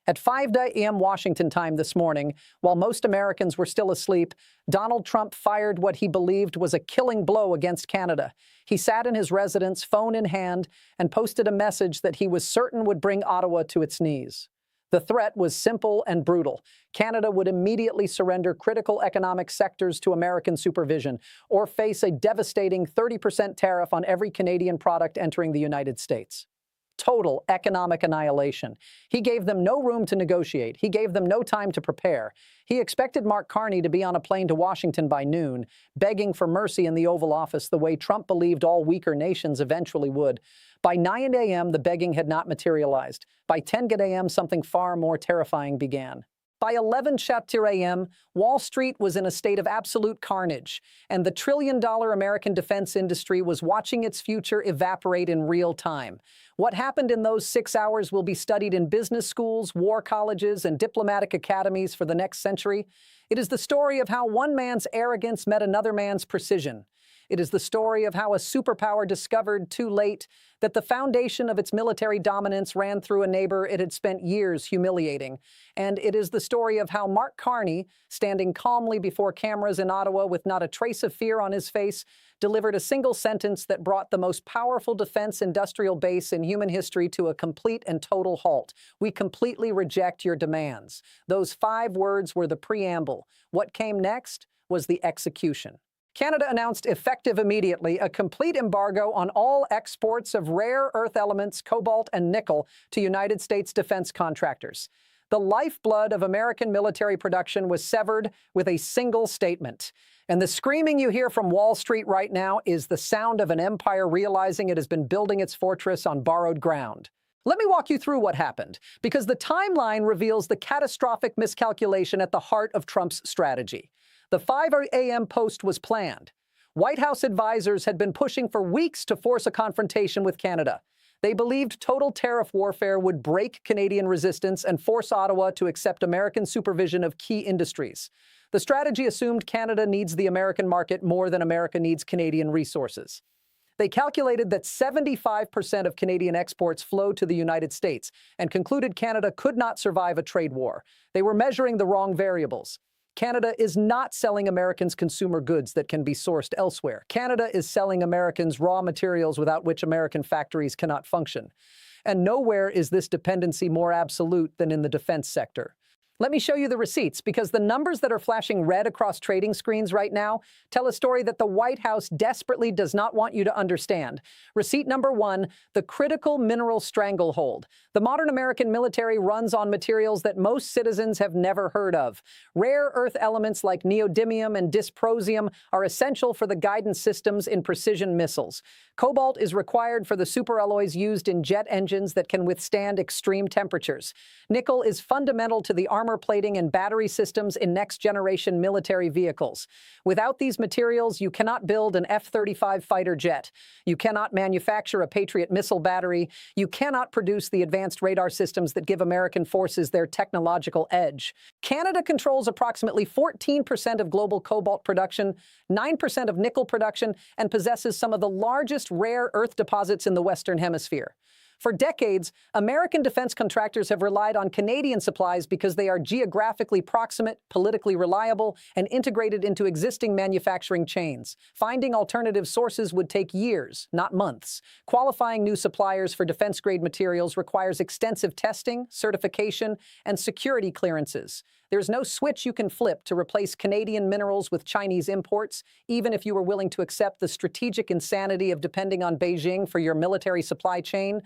At 5 a.m. Washington time this morning, while most Americans were still asleep, Donald Trump fired what he believed was a killing blow against Canada. He sat in his residence, phone in hand, and posted a message that he was certain would bring Ottawa to its knees. The threat was simple and brutal. Canada would immediately surrender critical economic sectors to American supervision or face a devastating 30% tariff on every Canadian product entering the United States. Total economic annihilation. He gave them no room to negotiate. He gave them no time to prepare. He expected Mark Carney to be on a plane to Washington by noon, begging for mercy in the Oval Office the way Trump believed all weaker nations eventually would. By 9 a.m., the begging had not materialized. By 10 a.m., something far more terrifying began. By 11 a.m., Wall Street was in a state of absolute carnage, and the trillion-dollar American defense industry was watching its future evaporate in real time. What happened in those 6 hours will be studied in business schools, war colleges, and diplomatic academies for the next century. It is the story of how one man's arrogance met another man's precision. It is the story of how a superpower discovered too late that the foundation of its military dominance ran through a neighbor it had spent years humiliating. And it is the story of how Mark Carney, standing calmly before cameras in Ottawa with not a trace of fear on his face, delivered a single sentence that brought the most powerful defense industrial base in human history to a complete and total halt. We completely reject your demands. Those 5 words were the preamble. What came next was the execution. Canada announced effective immediately a complete embargo on all exports of rare earth elements, cobalt and nickel, to United States defense contractors. The lifeblood of American military production was severed with a single statement. And the screaming you hear from Wall Street right now is the sound of an empire realizing it has been building its fortress on borrowed ground. Let me walk you through what happened, because the timeline reveals the catastrophic miscalculation at the heart of Trump's strategy. The 5 a.m. post was planned. White House advisors had been pushing for weeks to force a confrontation with Canada. They believed total tariff warfare would break Canadian resistance and force Ottawa to accept American supervision of key industries. The strategy assumed Canada needs the American market more than America needs Canadian resources. They calculated that 75% of Canadian exports flow to the United States and concluded Canada could not survive a trade war. They were measuring the wrong variables. Canada is not selling Americans consumer goods that can be sourced elsewhere. Canada is selling Americans raw materials without which American factories cannot function. And nowhere is this dependency more absolute than in the defense sector. Let me show you the receipts, because the numbers that are flashing red across trading screens right now tell a story that the White House desperately does not want you to understand. Receipt number 1, the critical mineral stranglehold. The modern American military runs on materials that most citizens have never heard of. Rare earth elements like neodymium and dysprosium are essential for the guidance systems in precision missiles. Cobalt is required for the superalloys used in jet engines that can withstand extreme temperatures. Nickel is fundamental to the armor plating and battery systems in next-generation military vehicles. Without these materials, you cannot build an F-35 fighter jet. You cannot manufacture a Patriot missile battery. You cannot produce the advanced radar systems that give American forces their technological edge. Canada controls approximately 14% of global cobalt production, 9% of nickel production, and possesses some of the largest rare earth deposits in the Western Hemisphere. For decades, American defense contractors have relied on Canadian supplies because they are geographically proximate, politically reliable, and integrated into existing manufacturing chains. Finding alternative sources would take years, not months. Qualifying new suppliers for defense-grade materials requires extensive testing, certification, and security clearances. There's no switch you can flip to replace Canadian minerals with Chinese imports, even if you were willing to accept the strategic insanity of depending on Beijing for your military supply chain.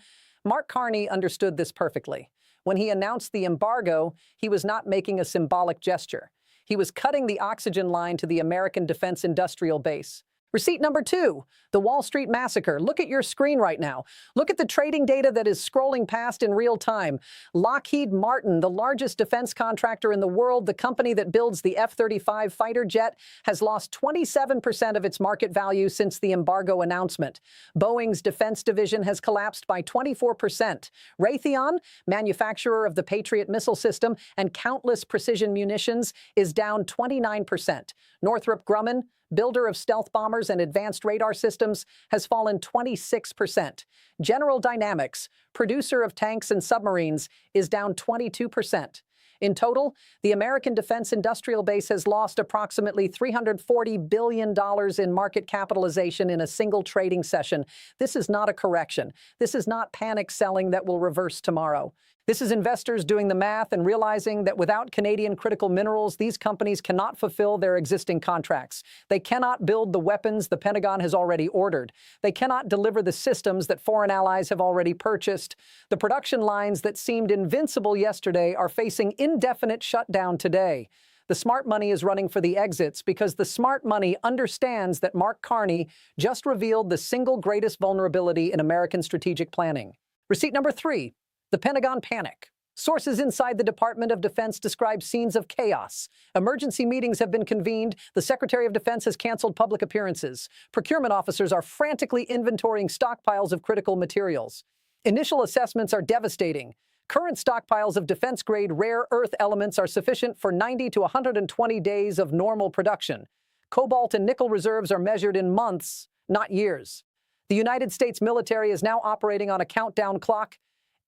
Mark Carney understood this perfectly. When he announced the embargo, he was not making a symbolic gesture. He was cutting the oxygen line to the American defense industrial base. Receipt number 2, the Wall Street massacre. Look at your screen right now. Look at the trading data that is scrolling past in real time. Lockheed Martin, the largest defense contractor in the world, the company that builds the F-35 fighter jet, has lost 27% of its market value since the embargo announcement. Boeing's defense division has collapsed by 24%. Raytheon, manufacturer of the Patriot missile system and countless precision munitions, is down 29%. Northrop Grumman, builder of stealth bombers and advanced radar systems, has fallen 26%. General Dynamics, producer of tanks and submarines, is down 22%. In total, the American defense industrial base has lost approximately $340 billion in market capitalization in a single trading session. This is not a correction. This is not panic selling that will reverse tomorrow. This is investors doing the math and realizing that without Canadian critical minerals, these companies cannot fulfill their existing contracts. They cannot build the weapons the Pentagon has already ordered. They cannot deliver the systems that foreign allies have already purchased. The production lines that seemed invincible yesterday are facing indefinite shutdown today. The smart money is running for the exits because the smart money understands that Mark Carney just revealed the single greatest vulnerability in American strategic planning. Receipt number 3. The Pentagon panic. Sources inside the Department of Defense describe scenes of chaos. Emergency meetings have been convened. The Secretary of Defense has canceled public appearances. Procurement officers are frantically inventorying stockpiles of critical materials. Initial assessments are devastating. Current stockpiles of defense-grade rare earth elements are sufficient for 90 to 120 days of normal production. Cobalt and nickel reserves are measured in months, not years. The United States military is now operating on a countdown clock.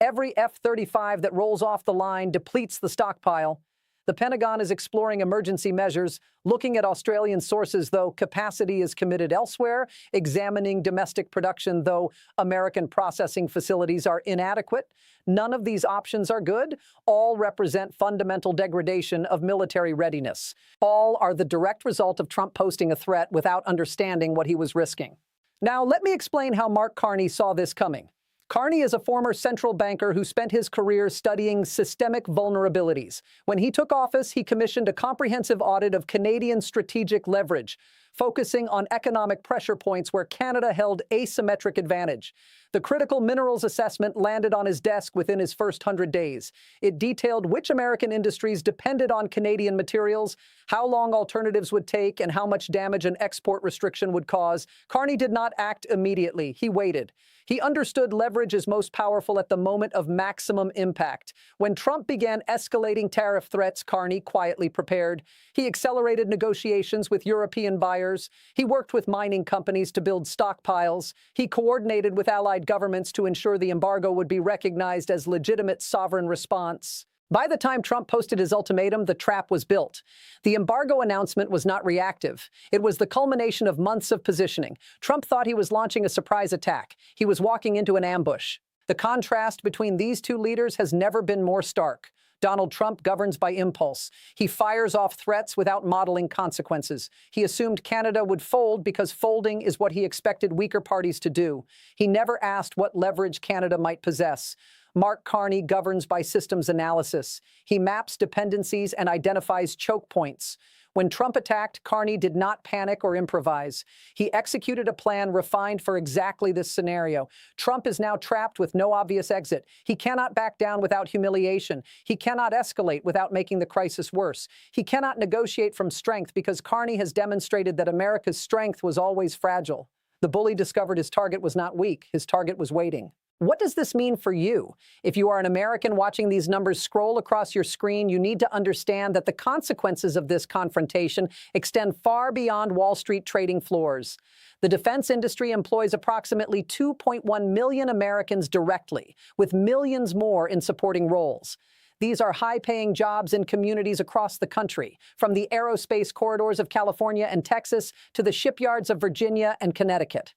Every F-35 that rolls off the line depletes the stockpile. The Pentagon is exploring emergency measures, looking at Australian sources, though capacity is committed elsewhere, examining domestic production, though American processing facilities are inadequate. None of these options are good. All represent fundamental degradation of military readiness. All are the direct result of Trump posting a threat without understanding what he was risking. Now, let me explain how Mark Carney saw this coming. Carney is a former central banker who spent his career studying systemic vulnerabilities. When he took office, he commissioned a comprehensive audit of Canadian strategic leverage, focusing on economic pressure points where Canada held asymmetric advantage. The critical minerals assessment landed on his desk within his first 100 days. It detailed which American industries depended on Canadian materials, how long alternatives would take, and how much damage an export restriction would cause. Carney did not act immediately. He waited. He understood leverage is most powerful at the moment of maximum impact. When Trump began escalating tariff threats, Carney quietly prepared. He accelerated negotiations with European buyers. He worked with mining companies to build stockpiles. He coordinated with allied governments to ensure the embargo would be recognized as legitimate sovereign response. By the time Trump posted his ultimatum, the trap was built. The embargo announcement was not reactive. It was the culmination of months of positioning. Trump thought he was launching a surprise attack. He was walking into an ambush. The contrast between these two leaders has never been more stark. Donald Trump governs by impulse. He fires off threats without modeling consequences. He assumed Canada would fold because folding is what he expected weaker parties to do. He never asked what leverage Canada might possess. Mark Carney governs by systems analysis. He maps dependencies and identifies choke points. When Trump attacked, Carney did not panic or improvise. He executed a plan refined for exactly this scenario. Trump is now trapped with no obvious exit. He cannot back down without humiliation. He cannot escalate without making the crisis worse. He cannot negotiate from strength because Carney has demonstrated that America's strength was always fragile. The bully discovered his target was not weak. His target was waiting. What does this mean for you? If you are an American watching these numbers scroll across your screen, you need to understand that the consequences of this confrontation extend far beyond Wall Street trading floors. The defense industry employs approximately 2.1 million Americans directly, with millions more in supporting roles. These are high-paying jobs in communities across the country, from the aerospace corridors of California and Texas to the shipyards of Virginia and Connecticut.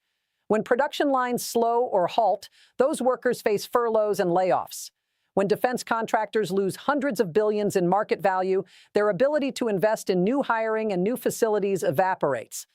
When production lines slow or halt, those workers face furloughs and layoffs. When defense contractors lose hundreds of billions in market value, their ability to invest in new hiring and new facilities evaporates.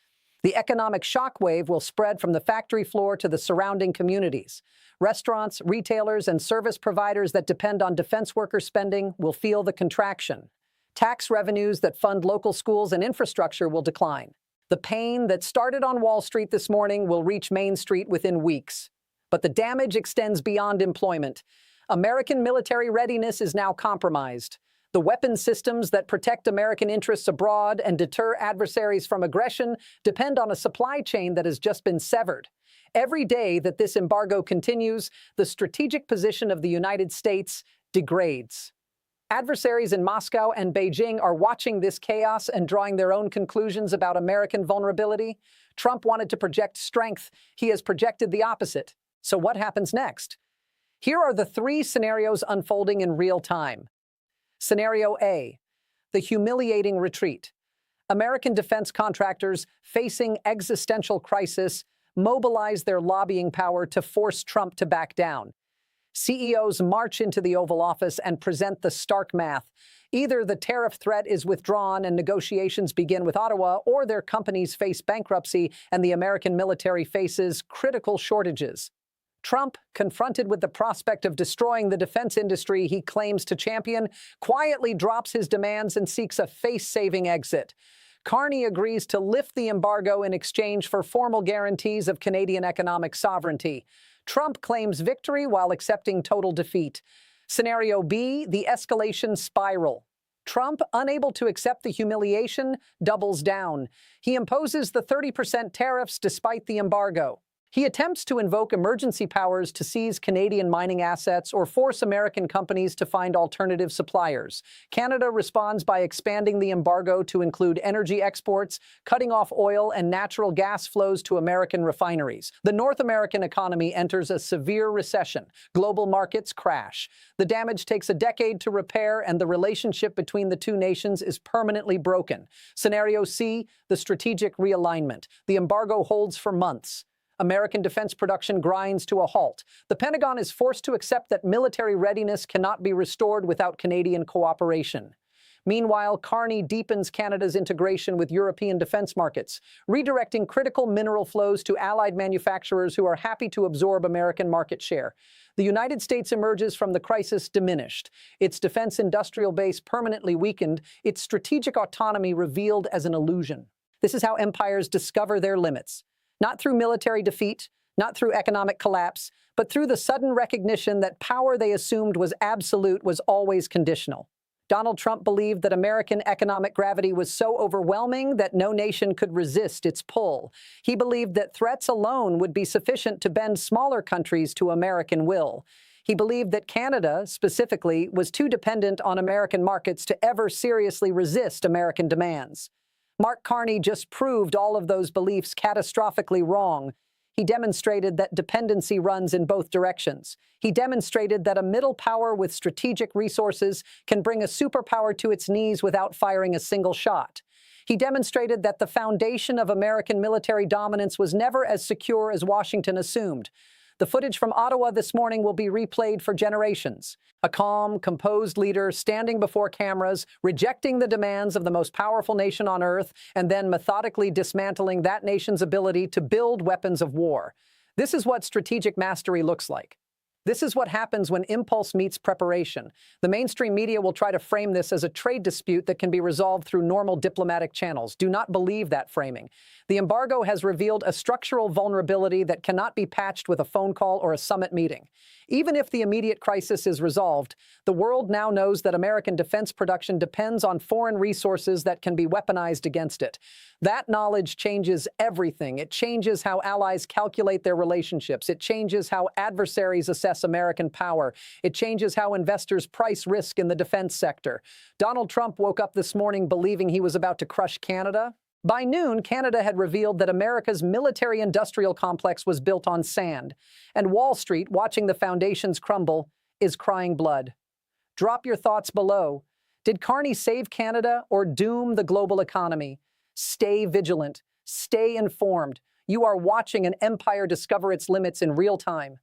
The economic shockwave will spread from the factory floor to the surrounding communities. Restaurants, retailers, and service providers that depend on defense worker spending will feel the contraction. Tax revenues that fund local schools and infrastructure will decline. The pain that started on Wall Street this morning will reach Main Street within weeks. But the damage extends beyond employment. American military readiness is now compromised. The weapon systems that protect American interests abroad and deter adversaries from aggression depend on a supply chain that has just been severed. Every day that this embargo continues, the strategic position of the United States degrades. Adversaries in Moscow and Beijing are watching this chaos and drawing their own conclusions about American vulnerability. Trump wanted to project strength. He has projected the opposite. So what happens next? Here are the three scenarios unfolding in real time. Scenario A, the humiliating retreat. American defense contractors facing existential crisis mobilize their lobbying power to force Trump to back down. CEOs march into the Oval Office and present the stark math. Either the tariff threat is withdrawn and negotiations begin with Ottawa, or their companies face bankruptcy and the American military faces critical shortages. Trump, confronted with the prospect of destroying the defense industry he claims to champion, quietly drops his demands and seeks a face-saving exit. Carney agrees to lift the embargo in exchange for formal guarantees of Canadian economic sovereignty. Trump claims victory while accepting total defeat. Scenario B, the escalation spiral. Trump, unable to accept the humiliation, doubles down. He imposes the 30% tariffs despite the embargo. He attempts to invoke emergency powers to seize Canadian mining assets or force American companies to find alternative suppliers. Canada responds by expanding the embargo to include energy exports, cutting off oil and natural gas flows to American refineries. The North American economy enters a severe recession. Global markets crash. The damage takes a decade to repair, and the relationship between the two nations is permanently broken. Scenario C, the strategic realignment. The embargo holds for months. American defense production grinds to a halt. The Pentagon is forced to accept that military readiness cannot be restored without Canadian cooperation. Meanwhile, Carney deepens Canada's integration with European defense markets, redirecting critical mineral flows to allied manufacturers who are happy to absorb American market share. The United States emerges from the crisis diminished, its defense industrial base permanently weakened, its strategic autonomy revealed as an illusion. This is how empires discover their limits. Not through military defeat, not through economic collapse, but through the sudden recognition that power they assumed was absolute was always conditional. Donald Trump believed that American economic gravity was so overwhelming that no nation could resist its pull. He believed that threats alone would be sufficient to bend smaller countries to American will. He believed that Canada, specifically, was too dependent on American markets to ever seriously resist American demands. Mark Carney just proved all of those beliefs catastrophically wrong. He demonstrated that dependency runs in both directions. He demonstrated that a middle power with strategic resources can bring a superpower to its knees without firing a single shot. He demonstrated that the foundation of American military dominance was never as secure as Washington assumed. The footage from Ottawa this morning will be replayed for generations. A calm, composed leader standing before cameras, rejecting the demands of the most powerful nation on earth, and then methodically dismantling that nation's ability to build weapons of war. This is what strategic mastery looks like. This is what happens when impulse meets preparation. The mainstream media will try to frame this as a trade dispute that can be resolved through normal diplomatic channels. Do not believe that framing. The embargo has revealed a structural vulnerability that cannot be patched with a phone call or a summit meeting. Even if the immediate crisis is resolved, the world now knows that American defense production depends on foreign resources that can be weaponized against it. That knowledge changes everything. It changes how allies calculate their relationships. It changes how adversaries assess American power. It changes how investors price risk in the defense sector. Donald Trump woke up this morning believing he was about to crush Canada. By noon, Canada had revealed that America's military-industrial complex was built on sand, and Wall Street, watching the foundations crumble, is crying blood. Drop your thoughts below. Did Carney save Canada or doom the global economy? Stay vigilant. Stay informed. You are watching an empire discover its limits in real time.